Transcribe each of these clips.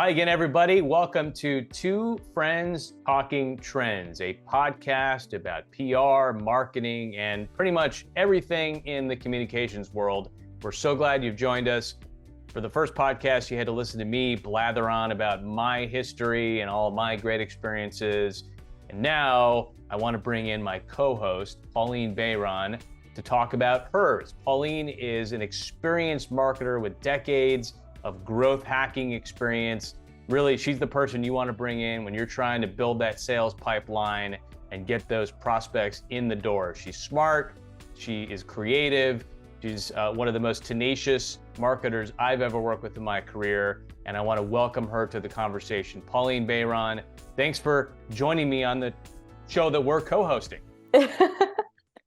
Hi again, everybody. Welcome to Two Friends Talking Trends, a podcast about PR, marketing, and pretty much everything in the communications world. We're so glad you've joined us. For the first podcast, you had to listen to me blather on about my history and all my great experiences. And now I want to bring in my co-host, Pauline Bayron, to talk about hers. Pauline is an experienced marketer with decades of growth hacking experience. Really, she's the person you want to bring in when you're trying to build that sales pipeline and get those prospects in the door. She's smart, she is creative, she's one of the most tenacious marketers I've ever worked with in my career, and I want to welcome her to the conversation. Pauline Bayron, thanks for joining me on the show that we're co-hosting.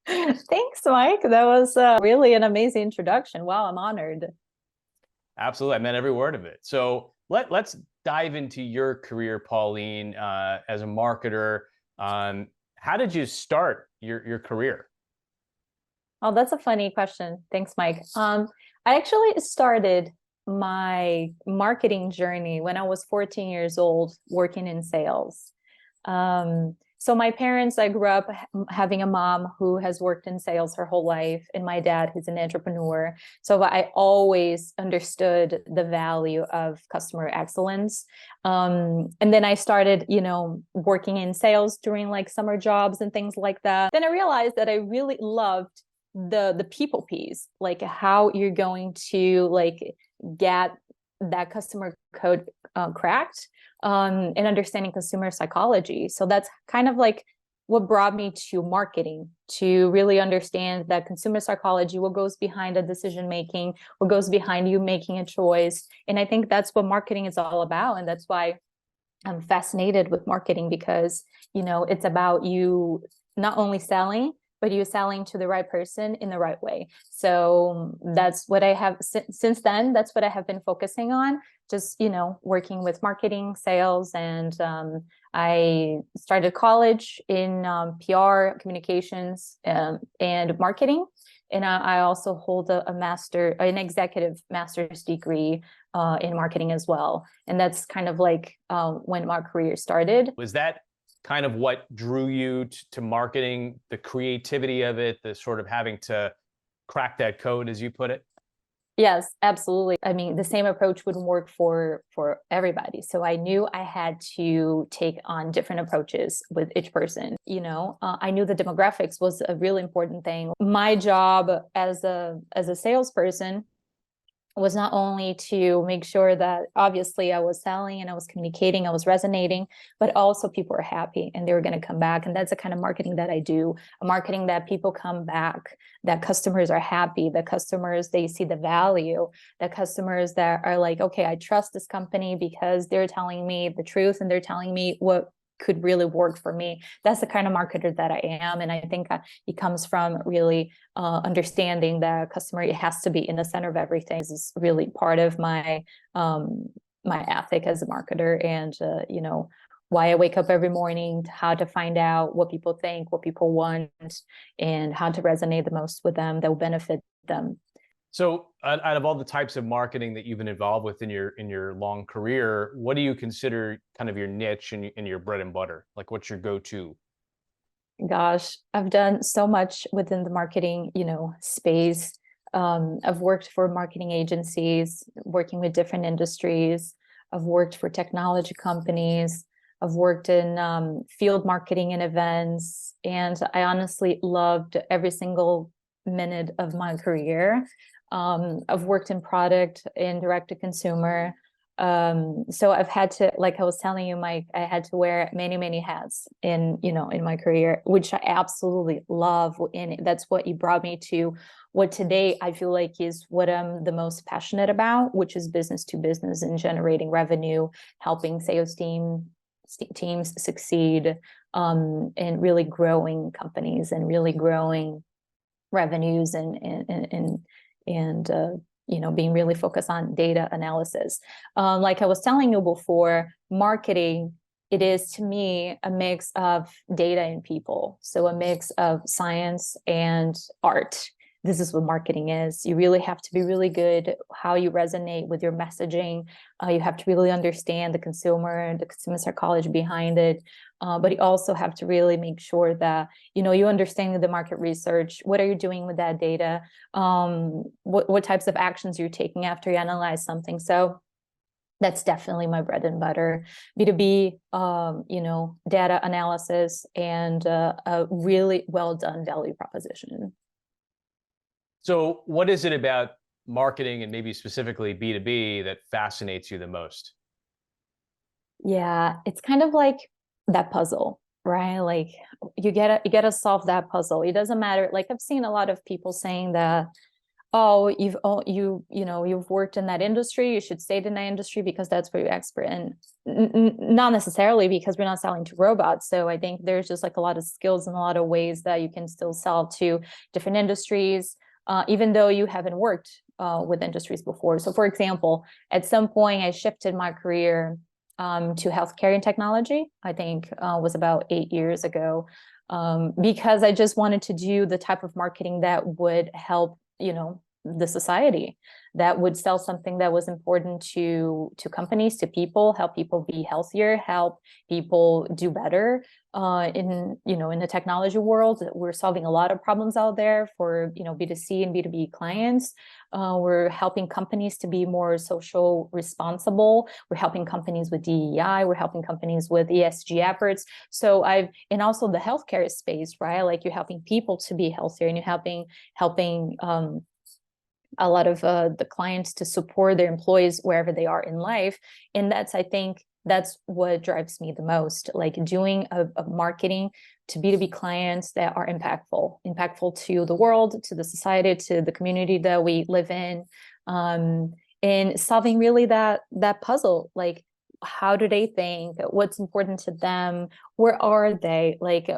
Thanks, Mike. That was really an amazing introduction. Wow, I'm honored. Absolutely. I meant every word of it. So let's dive into your career, Pauline, as a marketer. How did you start your career? Oh, that's a funny question. Thanks, Mike. I actually started my marketing journey when I was 14 years old, working in sales. So my parents, I grew up having a mom who has worked in sales her whole life, and my dad, who's an entrepreneur. So I always understood the value of customer excellence. And then I started, working in sales during like summer jobs and things like that. Then I realized that I really loved the people piece, like how you're going to like get that customer code cracked. And understanding consumer psychology. So that's kind of like what brought me to marketing, to really understand that consumer psychology, what goes behind a decision making, what goes behind you making a choice. And I think that's what marketing is all about. And that's why I'm fascinated with marketing, because, it's about you not only selling, but you're selling to the right person in the right way. So that's what I have since then. That's what I have been focusing on, just, working with marketing, sales. And I started college in PR, communications, and marketing. And I also hold an executive master's degree in marketing as well. And that's kind of like when my career started. Was that kind of what drew you to marketing, the creativity of it, the sort of having to crack that code, as you put it? Yes, absolutely. I mean, the same approach wouldn't work for everybody. So I knew I had to take on different approaches with each person. I knew the demographics was a really important thing. My job as a salesperson was not only to make sure that obviously I was selling and I was communicating, I was resonating, but also people were happy and they were going to come back. And that's the kind of marketing that I do, a marketing that people come back, that customers are happy, that customers, they see the value, that customers that are like, okay, I trust this company because they're telling me the truth and they're telling me what could really work for me. That's the kind of marketer that I am. And I think it comes from really understanding that customer, it has to be in the center of everything. This is really part of my my ethic as a marketer, and why I wake up every morning, how to find out what people think, what people want, and how to resonate the most with them that will benefit them. So out of all the types of marketing that you've been involved with in your long career, what do you consider kind of your niche and your bread and butter? Like, what's your go-to? Gosh, I've done so much within the marketing, space. I've worked for marketing agencies, working with different industries. I've worked for technology companies. I've worked in field marketing and events. And I honestly loved every single minute of my career. I've worked in product and direct to consumer. So I've had to, like I was telling you, Mike, I had to wear many, many hats in my career, which I absolutely love. And that's what you brought me to what today I feel like is what I'm the most passionate about, which is business to business and generating revenue, helping sales teams succeed, and really growing companies and really growing revenues and being really focused on data analysis. Like I was telling you before, marketing, it is to me a mix of data and people. So a mix of science and art. this is what marketing is. You really have to be really good how you resonate with your messaging. You have to really understand the consumer psychology behind it. But you also have to really make sure that, you know, you understand the market research. What are you doing with that data? What types of actions you're taking after you analyze something. So that's definitely my bread and butter. B2B, you know, data analysis and a really well done value proposition. So what is it about marketing and maybe specifically B2B that fascinates you the most? Yeah, it's kind of like that puzzle, right? Like you gotta solve that puzzle. It doesn't matter. Like I've seen a lot of people saying that, oh, you know, you've worked in that industry, you should stay in that industry because that's where you're expert. And not necessarily, because we're not selling to robots. So I think there's just like a lot of skills and a lot of ways that you can still sell to different industries, even though you haven't worked with industries before. So for example, at some point I shifted my career to healthcare and technology. I think was about 8 years ago, because I just wanted to do the type of marketing that would help, you know, the society, that would sell something that was important to companies, to people, help people be healthier, help people do better in, you know, in the technology world. We're solving a lot of problems out there for, you know, B2C and B2B clients. We're helping companies to be more social responsible. We're helping companies with DEI. We're helping companies with ESG efforts. So and also the healthcare space, right? Like you're helping people to be healthier, and you're helping a lot of the clients to support their employees wherever they are in life. And I think that's what drives me the most, like doing a marketing to B2B clients that are impactful to the world, to the society, to the community that we live in, and solving really that puzzle. Like, how do they think? What's important to them? Where are they? Like,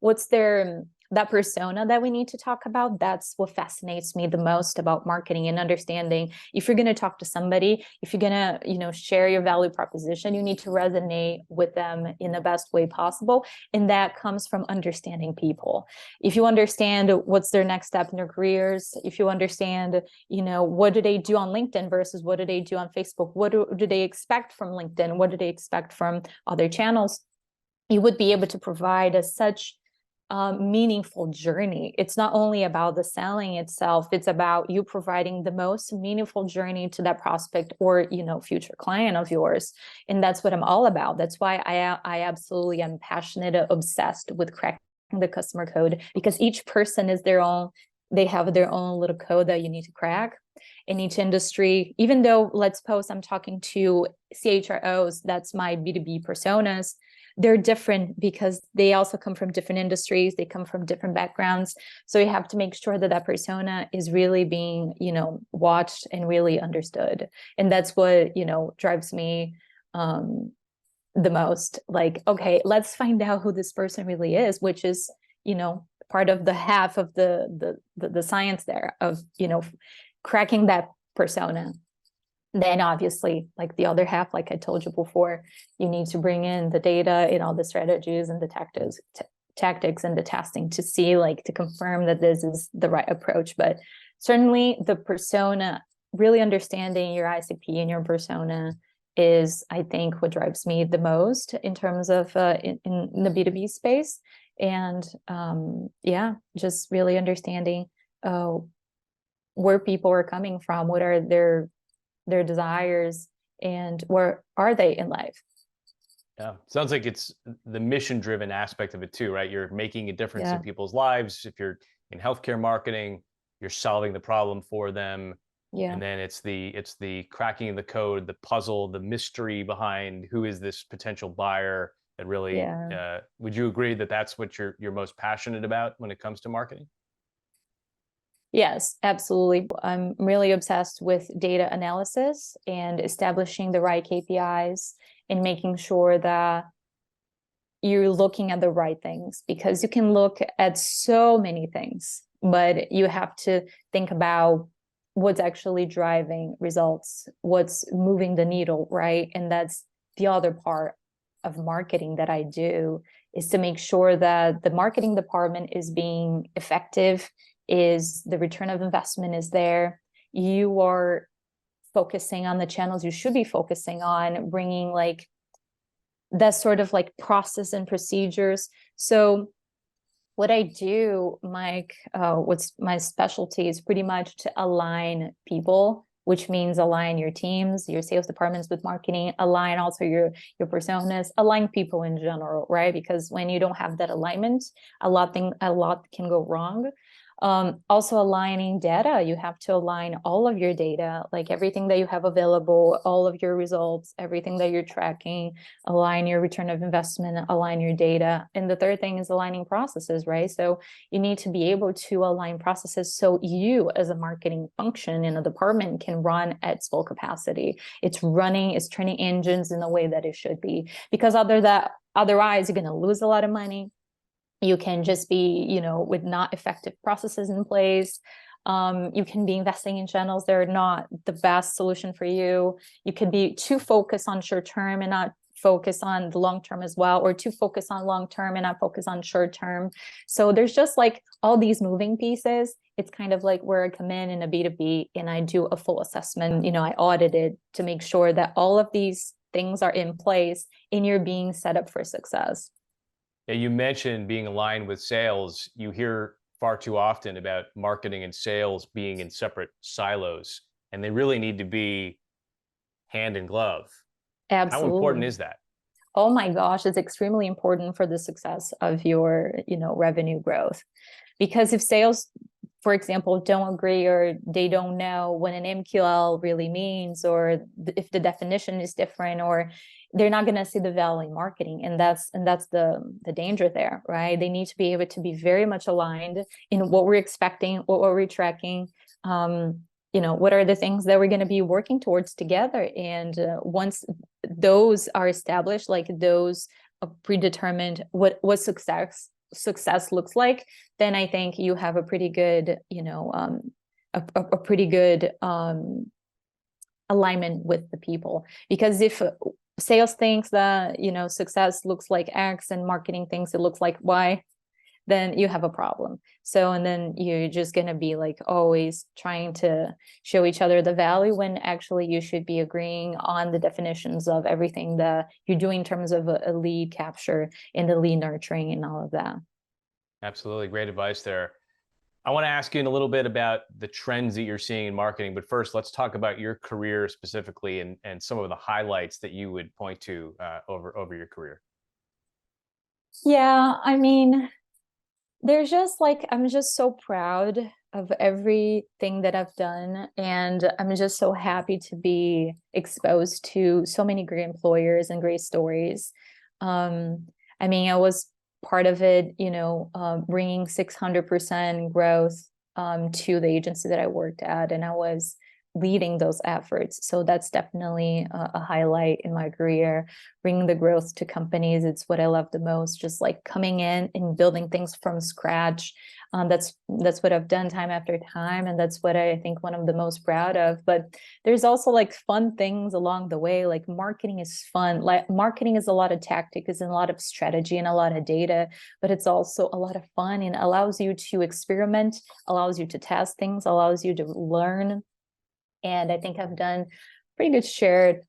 what's that persona that we need to talk about? That's what fascinates me the most about marketing, and understanding if you're going to talk to somebody, if you're going to, you know, share your value proposition, you need to resonate with them in the best way possible. And that comes from understanding people. If you understand what's their next step in their careers, if you understand, you know, what do they do on LinkedIn versus what do they do on Facebook? What do they expect from LinkedIn? What do they expect from other channels? You would be able to provide such meaningful journey. It's not only about the selling itself, it's about you providing the most meaningful journey to that prospect or, you know, future client of yours. And that's what I'm all about. That's why I absolutely am passionate, obsessed with cracking the customer code, because each person is they have their own little code that you need to crack in each industry. Even though, let's suppose I'm talking to CHROs, that's my B2B personas, they're different because they also come from different industries, they come from different backgrounds. So you have to make sure that that persona is really being, you know, watched and really understood. And that's what, you know, drives me the most. Like, okay, let's find out who this person really is, which is, you know, part of the half of the science there of, you know, cracking that persona. Then obviously, like the other half, like I told you before, you need to bring in the data and all the strategies and the tactics and the testing to see, like, to confirm that this is the right approach. But certainly the persona, really understanding your ICP and your persona is, I think, what drives me the most in terms of in the B2B space. And yeah, just really understanding where people are coming from, what are their desires, and where are they in life. Yeah, sounds like it's the mission-driven aspect of it too, right? You're making a difference in Yeah. people's lives. If you're in healthcare marketing, you're solving the problem for them. Yeah. And then it's the cracking of the code, the puzzle, the mystery behind who is this potential buyer that really, Yeah. would you agree that that's what you're most passionate about when it comes to marketing? Yes, absolutely. I'm really obsessed with data analysis and establishing the right KPIs and making sure that you're looking at the right things, because you can look at so many things, but you have to think about what's actually driving results, what's moving the needle, right? And that's the other part of marketing that I do, is to make sure that the marketing department is being effective is the return of investment is there. You are focusing on the channels you should be focusing on, bringing like that sort of like process and procedures. So what I do, Mike, what's my specialty is pretty much to align people, which means align your teams, your sales departments with marketing, align also your personas, align people in general, right? Because when you don't have that alignment, a lot can go wrong. Also aligning data, you have to align all of your data, like everything that you have available, all of your results, everything that you're tracking, align your return of investment, align your data. And the third thing is aligning processes, right? So you need to be able to align processes so you as a marketing function in a department can run at its full capacity. It's turning engines in the way that it should be, because otherwise you're going to lose a lot of money. You can just be, with not effective processes in place. You can be investing in channels that are not the best solution for you. You could be too focused on short term and not focus on the long term as well, or too focused on long term and not focus on short term. So there's just like all these moving pieces. It's kind of like where I come in a B2B and I do a full assessment. I audit it to make sure that all of these things are in place and you're being set up for success. Yeah, you mentioned being aligned with sales. You hear far too often about marketing and sales being in separate silos, and they really need to be hand in glove. Absolutely. How important is that? Oh my gosh, it's extremely important for the success of your, revenue growth. Because if sales, for example, don't agree or they don't know what an MQL really means, or if the definition is different, or they're not going to see the value in marketing. And that's the danger there, right? They need to be able to be very much aligned in what we're expecting, what we're tracking, what are the things that we're going to be working towards together. And once those are established, like those predetermined what success looks like, then I think you have a pretty good, a pretty good alignment with the people. Because if sales thinks that, success looks like X and marketing thinks it looks like Y, then you have a problem. So, and then you're just going to be like always trying to show each other the value when actually you should be agreeing on the definitions of everything that you're doing in terms of a lead capture and the lead nurturing and all of that. Absolutely. Great advice there. I want to ask you in a little bit about the trends that you're seeing in marketing, but first let's talk about your career specifically and some of the highlights that you would point to over your career. Yeah, I mean, there's just like, I'm just so proud of everything that I've done. And I'm just so happy to be exposed to so many great employers and great stories. I mean, I was part of it, bringing 600% growth to the agency that I worked at, and I was leading those efforts. So that's definitely a highlight in my career. Bringing the growth to companies, it's what I love the most, just like coming in and building things from scratch. That's what I've done time after time, and that's what I think one of the most proud of. But there's also like fun things along the way. Like marketing is fun. Like marketing is a lot of tactics, is a lot of strategy and a lot of data, but it's also a lot of fun and allows you to experiment, allows you to test things, allows you to learn. And I think I've done pretty good share,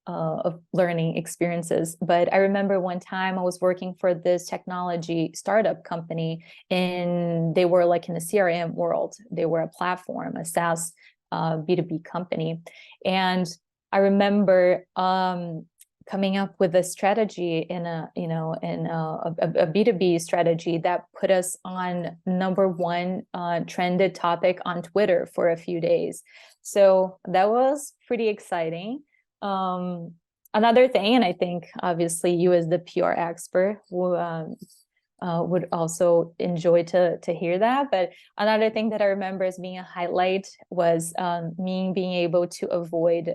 of learning experiences. But I remember one time I was working for this technology startup company, and they were like in the CRM world. They were a platform, a SaaS B2B company. And I remember coming up with a strategy in a B2B strategy that put us on #1 trended topic on Twitter for a few days. So that was pretty exciting. Another thing, and I think obviously you as the PR expert would also enjoy to hear that. But another thing that I remember as being a highlight was me being able to avoid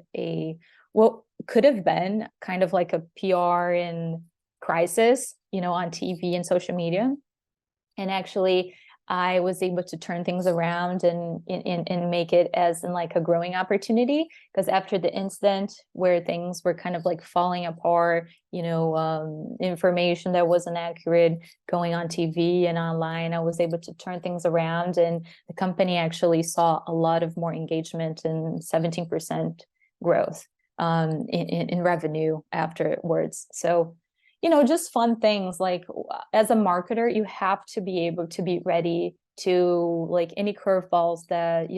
what could have been kind of like a PR in crisis, on TV and social media. And actually, I was able to turn things around and make it as in like a growing opportunity. Because after the incident where things were kind of like falling apart, information that wasn't accurate going on TV and online, I was able to turn things around, and the company actually saw a lot of more engagement and 17% growth in revenue afterwards. So just fun things. Like as a marketer, you have to be able to be ready to like any curveballs that,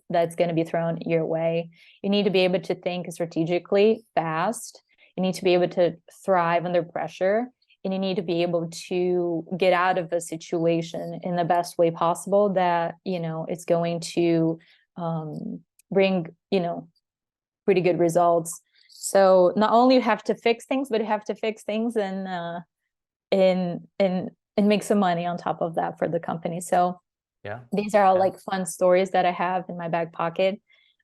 that's going to be thrown your way. You need to be able to think strategically fast. You need to be able to thrive under pressure, and you need to be able to get out of a situation in the best way possible that, it's going to bring, pretty good results. So not only you have to fix things, but you have to fix things and make some money on top of that for the company. So Yeah, these are all like fun stories that I have in my back pocket.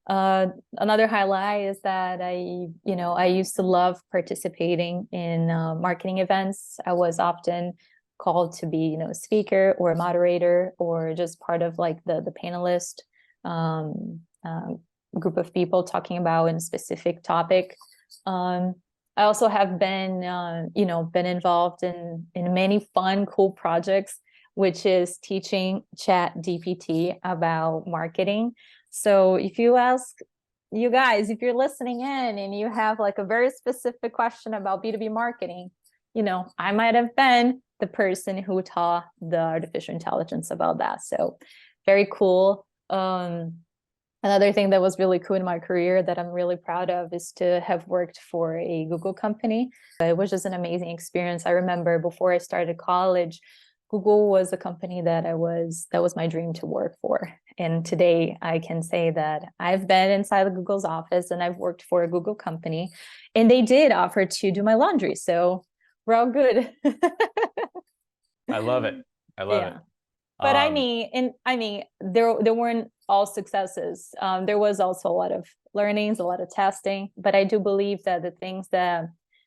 Another highlight is that I used to love participating in marketing events. I was often called to be, a speaker or a moderator or just part of like the panelist group of people talking about a specific topic. I also have been, been involved in many fun, cool projects, which is teaching ChatGPT about marketing. So if you ask you guys, if you're listening in and you have like a very specific question about B2B marketing, I might have been the person who taught the artificial intelligence about that. So very cool. Another thing that was really cool in my career that I'm really proud of is to have worked for a Google company. It was just an amazing experience. I remember before I started college, Google was a company that was my dream to work for. And today I can say that I've been inside of Google's office and I've worked for a Google company, and they did offer to do my laundry. So we're all good. I love it. I love it. But there weren't all successes. There was also a lot of learnings, a lot of testing. But I do believe that the things that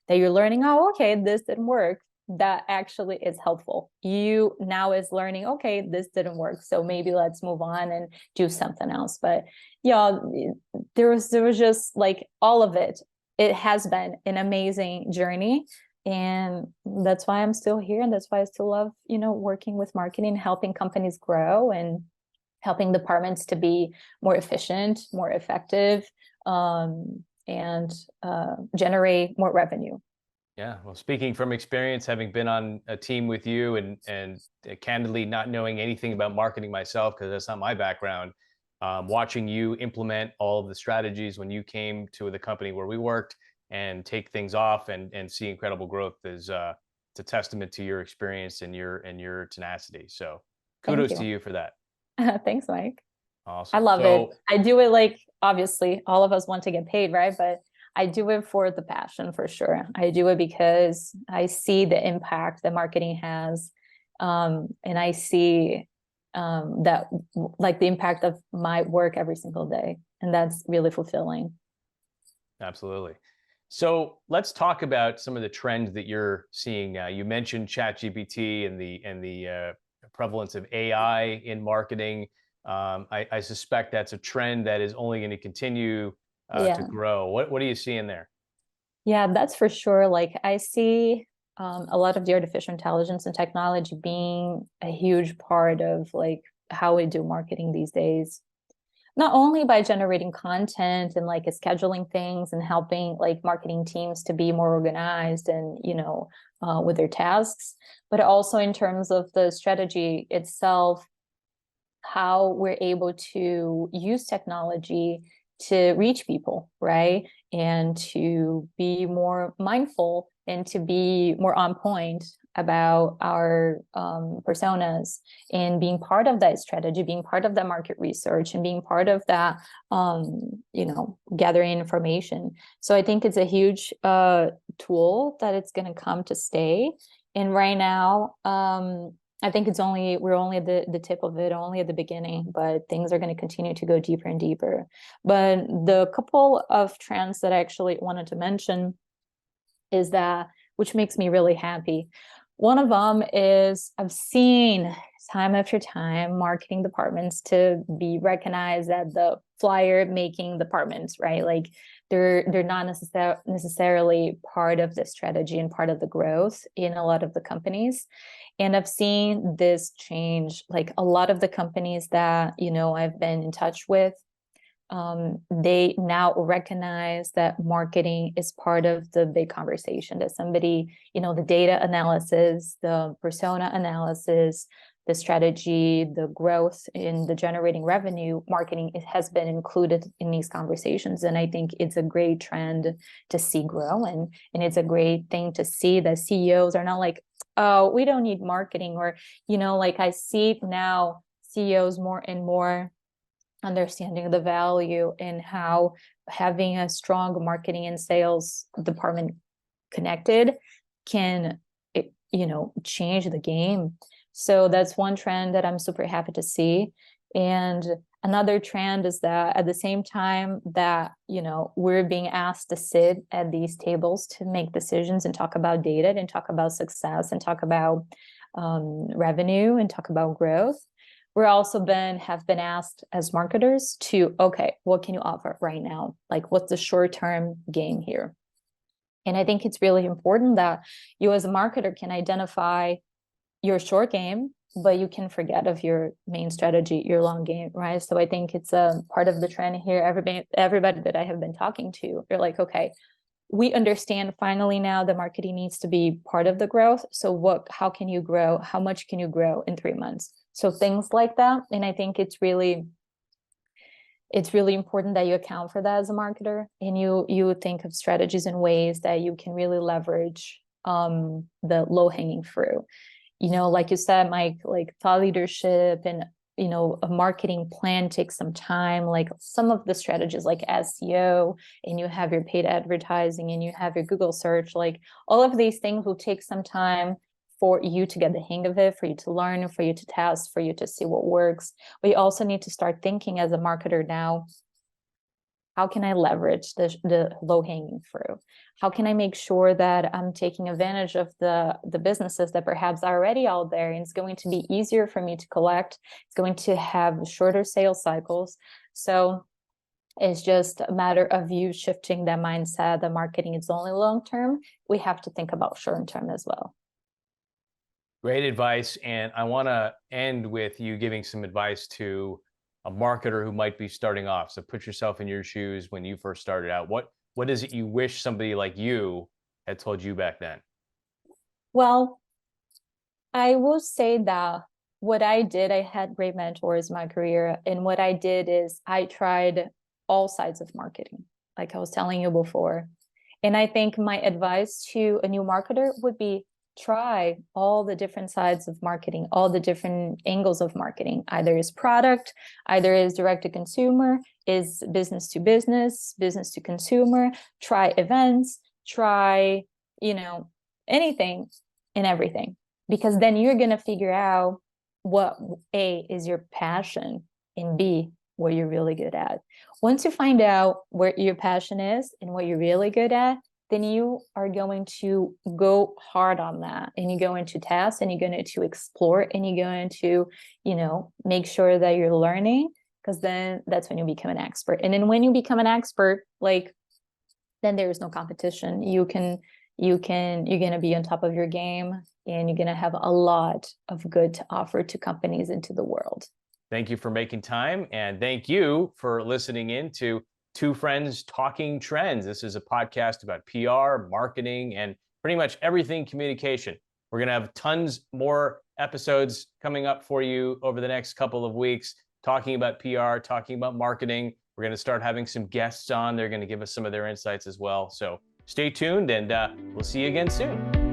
you're learning, oh, okay, this didn't work, that actually is helpful. You now is learning, okay, this didn't work, so maybe let's move on and do something else. But there was just like all of it. It has been an amazing journey. And that's why I'm still here. And that's why I still love, working with marketing, helping companies grow and helping departments to be more efficient, more effective, and generate more revenue. Yeah. Well, speaking from experience, having been on a team with you and candidly not knowing anything about marketing myself, because that's not my background, watching you implement all of the strategies when you came to the company where we worked and take things off and see incredible growth is it's a testament to your experience and your tenacity. So kudos to you for that. Thanks, Mike. Awesome. I love it. I do it like, obviously all of us want to get paid, right? But I do it for the passion, for sure. I do it because I see the impact that marketing has. And I see that like the impact of my work every single day. And that's really fulfilling. Absolutely. So let's talk about some of the trends that you're seeing now. You mentioned ChatGPT and the prevalence of AI in marketing. I suspect that's a trend that is only going to continue to grow. What are you seeing there? Yeah, that's for sure. Like I see a lot of the artificial intelligence and technology being a huge part of like how we do marketing these days. Not only by generating content and like scheduling things and helping like marketing teams to be more organized and with their tasks, but also in terms of the strategy itself, how we're able to use technology to reach people, right? And to be more mindful and to be more on point about our personas, and being part of that strategy, being part of that market research, and being part of that, gathering information. So I think it's a huge tool that it's going to come to stay. And right now, I think we're only at the tip of it, only at the beginning, but things are going to continue to go deeper and deeper. But the couple of trends that I actually wanted to mention is that, which makes me really happy. One of them is I've seen time after time marketing departments to be recognized as the flyer making departments, right? Like they're not necessarily part of the strategy and part of the growth in a lot of the companies. And I've seen this change, like a lot of the companies that, I've been in touch with, they now recognize that marketing is part of the big conversation, that somebody, the data analysis, the persona analysis, the strategy, the growth in the generating revenue, marketing, it has been included in these conversations. And I think it's a great trend to see grow. And it's a great thing to see that CEOs are not like, oh, we don't need marketing. Or, like I see now CEOs more and more understanding the value in how having a strong marketing and sales department connected can, change the game. So that's one trend that I'm super happy to see. And another trend is that at the same time that, we're being asked to sit at these tables to make decisions and talk about data and talk about success and talk about revenue and talk about growth, we're also have been asked as marketers to, okay, what can you offer right now? Like, what's the short-term game here? And I think it's really important that you as a marketer can identify your short game, but you can forget of your main strategy, your long game, right? So I think it's a part of the trend here. Everybody that I have been talking to, they're like, okay, we understand finally now the marketing needs to be part of the growth. So how can you grow? How much can you grow in 3 months? So things like that. And I think it's really important that you account for that as a marketer, and you think of strategies and ways that you can really leverage the low-hanging fruit. Like you said, Mike, like thought leadership and a marketing plan takes some time. Like some of the strategies like SEO, and you have your paid advertising, and you have your Google search, like all of these things will take some time for you to get the hang of it, for you to learn, for you to test, for you to see what works. But you also need to start thinking as a marketer now, how can I leverage the low-hanging fruit? How can I make sure that I'm taking advantage of the businesses that perhaps are already out there, and it's going to be easier for me to collect. It's going to have shorter sales cycles. So it's just a matter of you shifting that mindset that marketing is only long-term. We have to think about short-term as well. Great advice. And I want to end with you giving some advice to a marketer who might be starting off. So put yourself in your shoes when you first started out. What is it you wish somebody like you had told you back then? Well, I will say that what I did, I had great mentors in my career. And what I did is I tried all sides of marketing, like I was telling you before. And I think my advice to a new marketer would be try all the different sides of marketing, all the different angles of marketing. Either is product, either is direct to consumer, is business to business, business to consumer. Try events, try, anything and everything. Because then you're going to figure out what A is your passion and B, what you're really good at. Once you find out where your passion is and what you're really good at, then you are going to go hard on that, and you're going to test, and you're going to explore, and you're going to, make sure that you're learning, because then that's when you become an expert. And then when you become an expert, then there is no competition. You're going to be on top of your game, and you're going to have a lot of good to offer to companies and to the world. Thank you for making time, and thank you for listening in to Two Friends Talking Trends. This is a podcast about PR, marketing, and pretty much everything communication. We're going to have tons more episodes coming up for you over the next couple of weeks, talking about PR, talking about marketing. We're going to start having some guests on. They're going to give us some of their insights as well. So stay tuned, and we'll see you again soon.